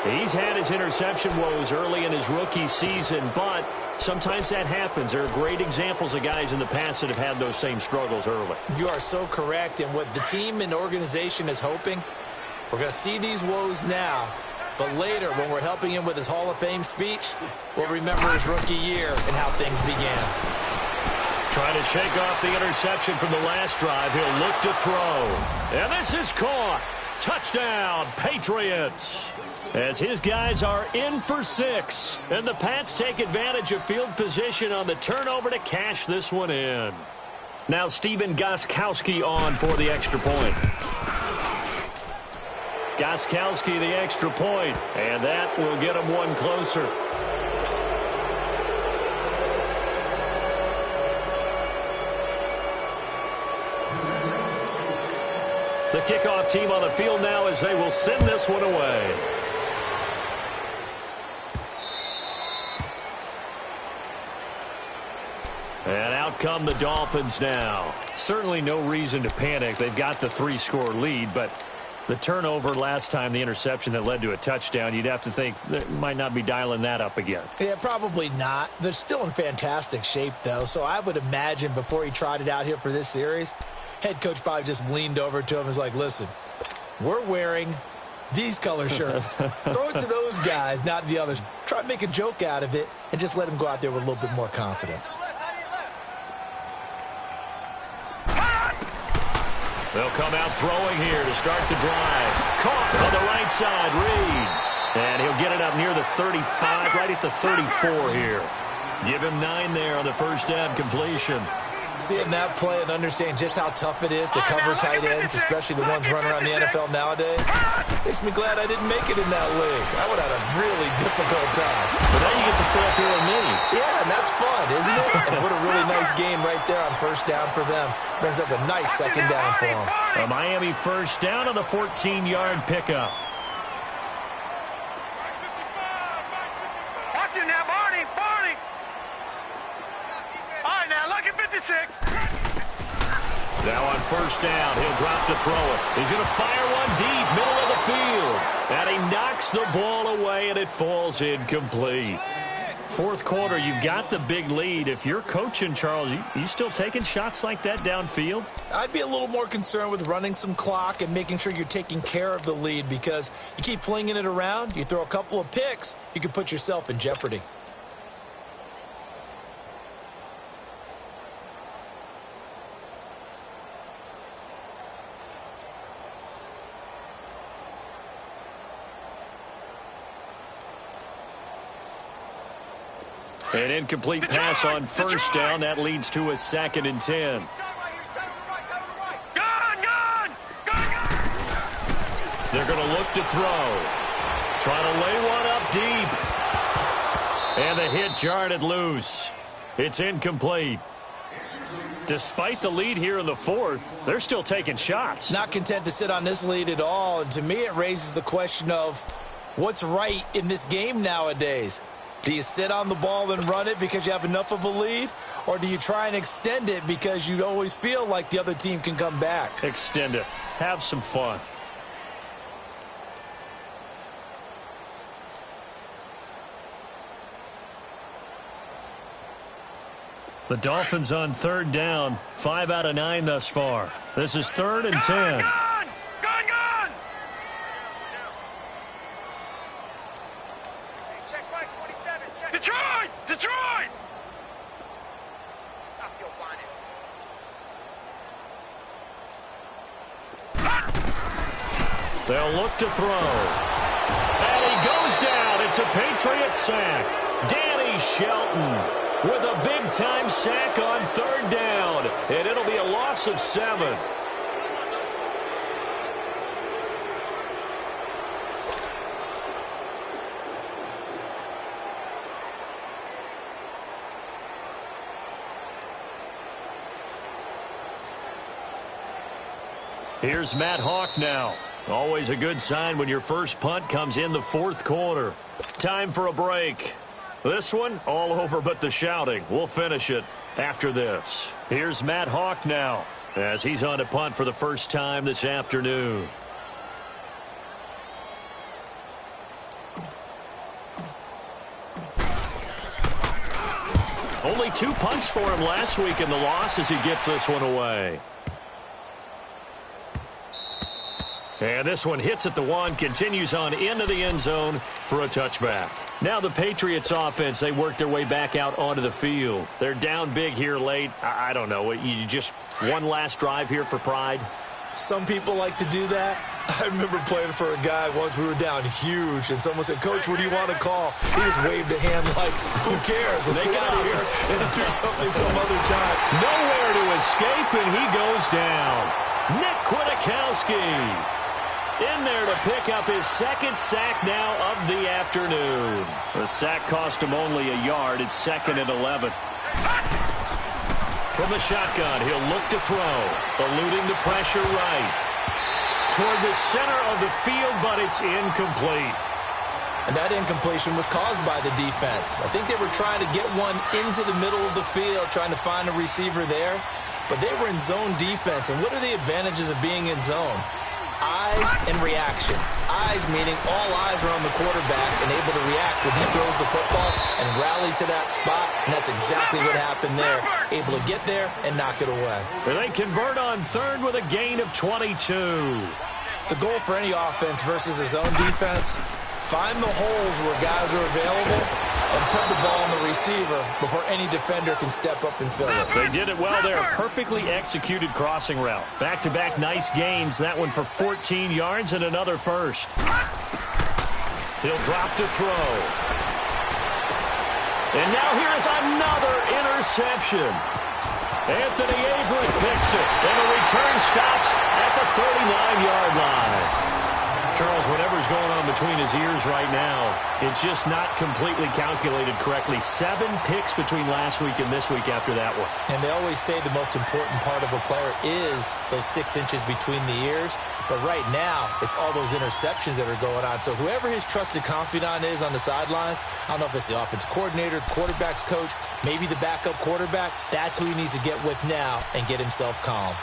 He's had his interception woes early in his rookie season, but sometimes that happens. There are great examples of guys in the past that have had those same struggles early. You are so correct, and what the team and organization is hoping, we're going to see these woes now, but later when we're helping him with his Hall of Fame speech, we'll remember his rookie year and how things began. Trying to shake off the interception from the last drive. He'll look to throw. And this is caught. Touchdown, Patriots. As his guys are in for 6. And the Pats take advantage of field position on the turnover to cash this one in. Now Steven Gostkowski on for the extra point. Gostkowski the extra point, and that will get him one closer. The kickoff team on the field now as they will send this one away. And out come the Dolphins now. Certainly no reason to panic. They've got the 3-score lead, but the turnover last time, the interception that led to a touchdown, you'd have to think they might not be dialing that up again. Yeah, probably not. They're still in fantastic shape, though, so I would imagine before he tried it out here for this series, head coach probably just leaned over to him and was like, listen, we're wearing these color shirts. Throw it to those guys, not the others. Try to make a joke out of it and just let him go out there with a little bit more confidence. They'll come out throwing here to start the drive. Caught on the right side, Reed. And he'll get it up near the 35, right at the 34 here. Give him 9 there on the first down completion. Seeing that play and understand just how tough it is to cover tight ends, especially the ones running around the NFL nowadays, makes me glad I didn't make it in that league. I would have had a really difficult time. But now you get to sit up here with me. Yeah, and that's fun, isn't it? And what a really nice game right there on first down for them. Brings up a nice second down for them. A Miami first down on the 14-yard pickup. Watch it now, Barney. Barney. All right, now, look at 56. Now on first down, he'll drop to throw it. He's going to fire one deep, middle of the field. And he knocks the ball away, and it falls incomplete. Fourth quarter, you've got the big lead. If you're coaching, Charles, you still taking shots like that downfield? I'd be a little more concerned with running some clock and making sure you're taking care of the lead, because you keep flinging it around, you throw a couple of picks, you could put yourself in jeopardy. An incomplete pass on first down. That leads to a 2nd and 10. They're going to look to throw. Trying to lay one up deep. And the hit jarred it loose. It's incomplete. Despite the lead here in the fourth, they're still taking shots. Not content to sit on this lead at all. And to me, it raises the question of what's right in this game nowadays. Do you sit on the ball and run it because you have enough of a lead? Or do you try and extend it because you always feel like the other team can come back? Extend it. Have some fun. The Dolphins on third down. 5 out of 9 thus far. This is 3rd and 10. Gone! Check right, 27. Check. Detroit! Stop your whining. They'll look to throw. And he goes down. It's a Patriot sack. Danny Shelton with a big-time sack on 3rd down. And it'll be a loss of 7. Here's Matt Hawk now. Always a good sign when your first punt comes in the 4th quarter. Time for a break. This one, all over but the shouting. We'll finish it after this. Here's Matt Hawk now as he's on a punt for the first time this afternoon. Only 2 punts for him last week in the loss as he gets this one away. And this one hits at the 1, continues on into the end zone for a touchback. Now the Patriots offense, they work their way back out onto the field. They're down big here late. I don't know. You just one last drive here for pride? Some people like to do that. I remember playing for a guy once. We were down huge, and someone said, "Coach, what do you want to call?" He just waved a hand like, who cares? Let's get out of here and do something some other time. Nowhere to escape, and he goes down. Nick Kwiatkowski in there to pick up his 2nd sack now of the afternoon. The sack cost him only a yard. It's 2nd and 11. From the shotgun, he'll look to throw. Eluding the pressure right. Toward the center of the field, but it's incomplete. And that incompletion was caused by the defense. I think they were trying to get one into the middle of the field, trying to find a receiver there. But they were in zone defense. And what are the advantages of being in zone? Eyes and reaction. Eyes meaning all eyes are on the quarterback and able to react when he throws the football and rally to that spot. And that's exactly what happened there. Able to get there and knock it away. And they convert on 3rd with a gain of 22. The goal for any offense versus a zone defense, find the holes where guys are available and put the ball on the receiver before any defender can step up and fill it. They did it well there. Perfectly executed crossing route. Back-to-back nice gains. That one for 14 yards and another first. He'll drop to throw. And now here is another interception. Anthony Averett picks it. And the return stops at the 39-yard line. Charles, whatever's going on between his ears right now, it's just not completely calculated correctly. 7 picks between last week and this week after that one. And they always say the most important part of a player is those 6 inches between the ears. But right now, it's all those interceptions that are going on. So whoever his trusted confidant is on the sidelines, I don't know if it's the offense coordinator, the quarterback's coach, maybe the backup quarterback, that's who he needs to get with now and get himself calm.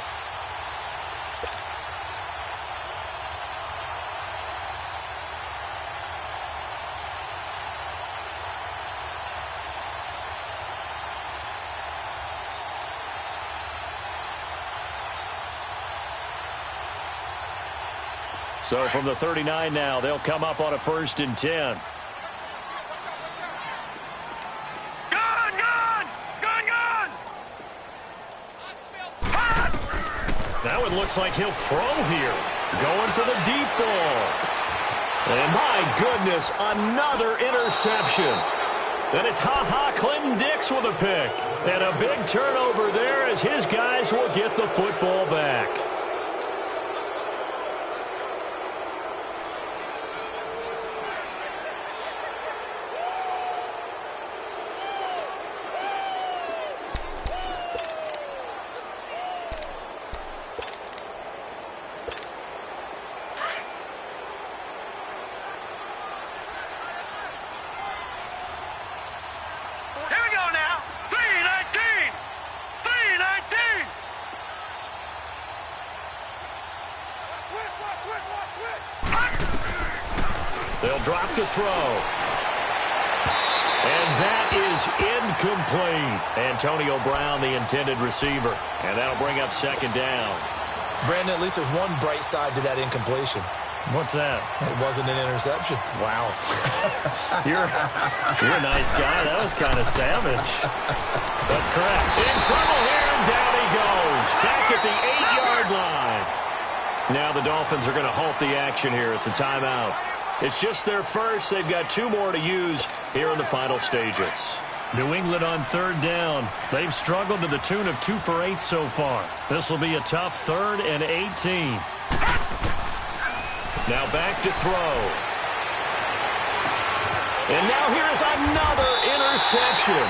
So from the 39 now, they'll come up on a 1st and 10. That one looks like he'll throw here. Going for the deep ball. And my goodness, another interception. And it's Clinton Dix with a pick. And a big turnover there as his guys will get the football back. They'll drop to throw. And that is incomplete. Antonio Brown, the intended receiver. And that'll bring up second down. Brandon, at least there's one bright side to that incompletion. What's that? It wasn't an interception. Wow. You're a nice guy. That was kind of savage. But correct. In trouble here, and down he goes. Back at the 8-yard line. Now the Dolphins are going to halt the action here. It's a timeout. It's just their first. They've got 2 more to use here in the final stages. New England on third down. They've struggled to the tune of 2 for 8 so far. This will be a tough 3rd and 18. Now back to throw. And now here is another interception.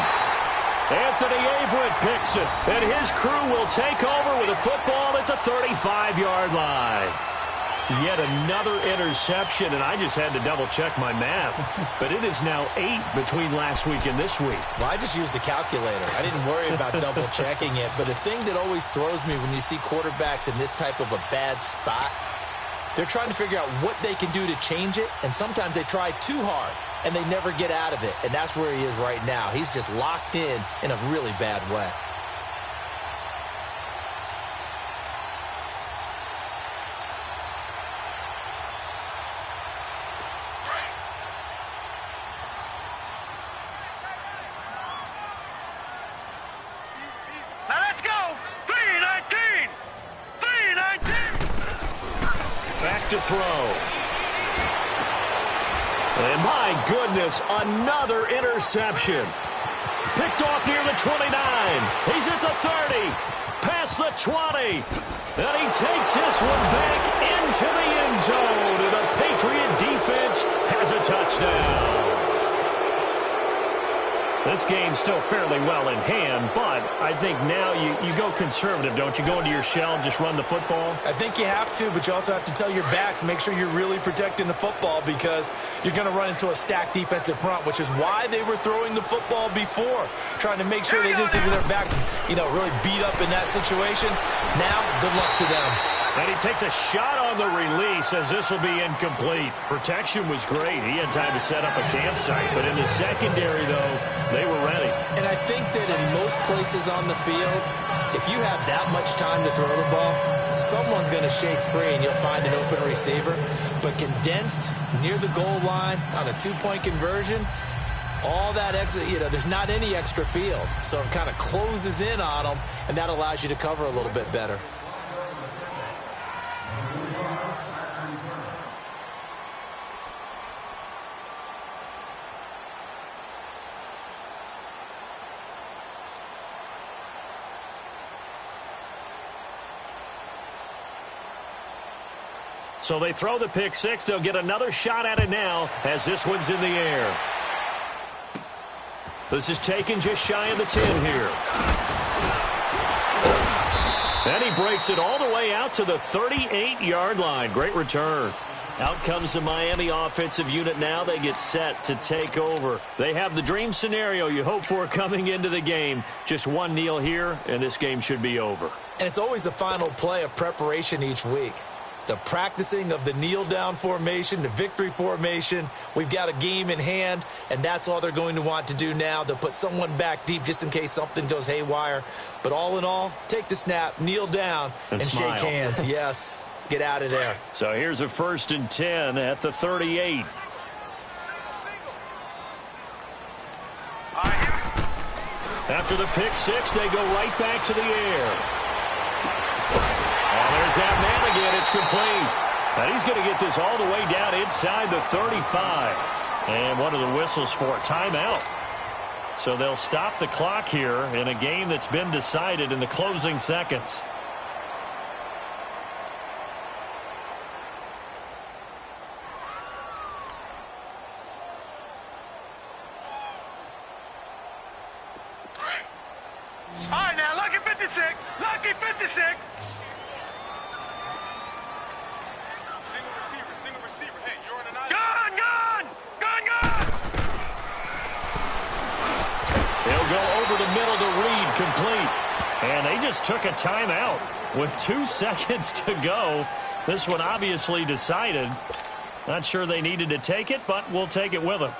Anthony Averett picks it, and his crew will take over with a football at the 35-yard line. Yet another interception, and I just had to double-check my math. But it is now 8 between last week and this week. Well, I just used a calculator. I didn't worry about double-checking it. But the thing that always throws me when you see quarterbacks in this type of a bad spot, they're trying to figure out what they can do to change it, and sometimes they try too hard, and they never get out of it. And that's where he is right now. He's just locked in a really bad way. Now let's go. 3-19. 3-19. Back to throw. And my goodness, another interception. Picked off near the 29. He's at the 30. Past the 20. And he takes this one back into the end zone. And the Patriot defense has a touchdown. This game's still fairly well in hand, but I think now you go conservative, don't you? Go into your shell and just run the football? I think you have to, but you also have to tell your backs, make sure you're really protecting the football because you're going to run into a stacked defensive front, which is why they were throwing the football before, trying to make sure they just even their backs, really beat up in that situation. Now, good luck to them. And he takes a shot on the release as this will be incomplete. Protection was great. He had time to set up a campsite. But in the secondary, though, they were ready. And I think that in most places on the field, if you have that much time to throw the ball, someone's going to shake free and you'll find an open receiver. But condensed near the goal line on a 2-point conversion, all that extra, there's not any extra field. So it kind of closes in on them, and that allows you to cover a little bit better. So they throw the pick six. They'll get another shot at it now as this one's in the air. This is taken just shy of the 10 here. And he breaks it all the way out to the 38-yard line. Great return. Out comes the Miami offensive unit now. They get set to take over. They have the dream scenario you hope for coming into the game. Just one kneel here, and this game should be over. And it's always the final play of preparation each week. The practicing of the kneel-down formation, the victory formation. We've got a game in hand, and that's all they're going to want to do now. They'll put someone back deep just in case something goes haywire. But all in all, take the snap, kneel down, and shake hands. Yes, get out of there. So here's a 1st and 10 at the 38. After the pick six, they go right back to the air. And there's that man again. It's complete. And he's going to get this all the way down inside the 35. And one of the whistles for a timeout. So they'll stop the clock here in a game that's been decided in the closing seconds. All right, now, lucky 56. Lucky 56. Single receiver. Hey, you're in an eye. Gun! They'll go over the middle to Reed, complete. And they just took a timeout with 2 seconds to go. This one obviously decided. Not sure they needed to take it, but we'll take it with them.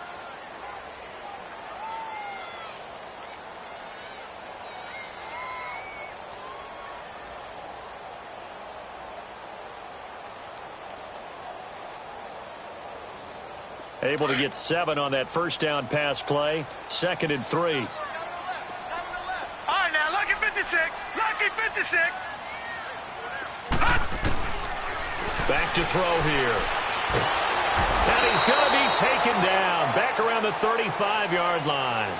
Able to get 7 on that first down pass play. 2nd and 3. All right, now, lucky 56. Lucky 56. Back to throw here. And he's going to be taken down. Back around the 35-yard line.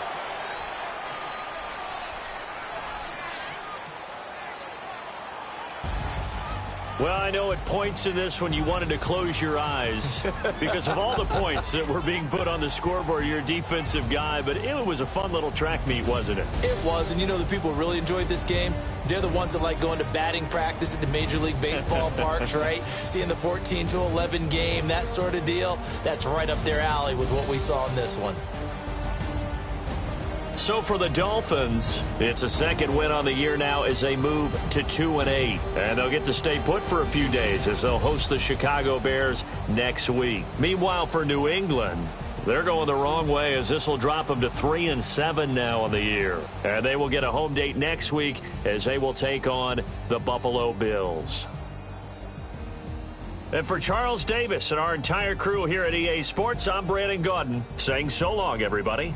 Well, I know at points in this when you wanted to close your eyes because of all the points that were being put on the scoreboard. You're a defensive guy, but it was a fun little track meet, wasn't it? It was, and you know the people who really enjoyed this game? They're the ones that like going to batting practice at the Major League Baseball parks, right? Seeing the 14-11 game, that sort of deal. That's right up their alley with what we saw in this one. So for the Dolphins, it's a 2nd win on the year now as they move to 2-8. And they'll get to stay put for a few days as they'll host the Chicago Bears next week. Meanwhile, for New England, they're going the wrong way as this will drop them to 3-7 now on the year. And they will get a home date next week as they will take on the Buffalo Bills. And for Charles Davis and our entire crew here at EA Sports, I'm Brandon Gaudin saying so long, everybody.